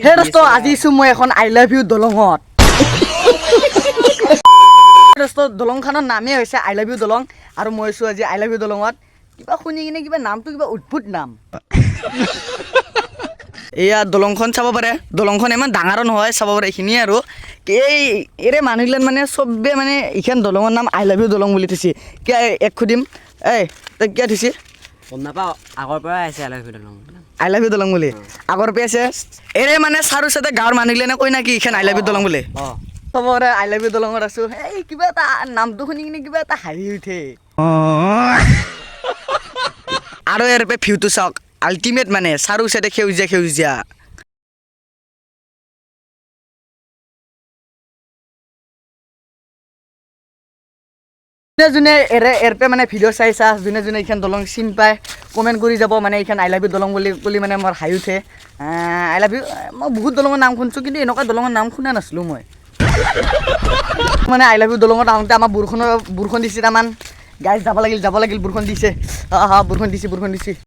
হে দোস্ত আজি ইছো মই এখন আই লাভ ইউ দলঙত দোস্ত দলংখনৰ নামেই হৈছে আই লাভ ইউ দলং আৰু মই ইছো আজি আই লাভ ইউ দলঙত কিবা শুনি কিনে কিবা নামটো কিবা উদ্ভুত নাম এয়া দলংখন চাব পাৰে দলংখন ইমান ডাঙৰ নহয় চাব পাৰে এইখিনিয়ে আৰু এই এৰে মানুহগিলান মানে চবে মানে এইখন দলঙৰ নাম আই লাভ ইউ দলং বুলি থৈছে কিয় এক খুদিম এই তই কিয় থৈছে গম নাপাওঁ আগৰ পৰাই আছে আই লাভ ইউ দলং বুলি আগৰ পৰা আছে এৰে মানে চাৰু চাতে গাঁৱৰ মানুহগিলানে কৈ নাকি এইখন আই লাভ ইউ দলং বুলি চবৰে আই লাভ ইউ দলঙত আছো এই কিবা এটা নামটো শুনি কিনে কিবা এটা হাঁহি উঠে আৰু ইয়াৰ পৰা ভিউটো চাওক আল্টিমেট মানে চাৰু চাইডে সেউজীয়া সেউজীয়া যোনে এৰপে মানে ভিডিঅ' চাইছা যোনে যোনে এইখন দলং চিন পায় কমেণ্ট কৰি যাব মানে এইখন আই লাভ ইউ দলং বুলি মানে মোৰ হাঁহি উঠে আই লাভ ইউ মই বহুত দলঙৰ নাম শুনিছোঁ কিন্তু এনেকুৱা দলঙৰ নাম শুনা নাছিলোঁ মই মানে আই লাভ ইউ দলঙত আহোঁতে আমাৰ বৰষুণ দিছে তাৰমান গাইজ যাব লাগিল বৰষুণ দিছে বৰষুণ দিছে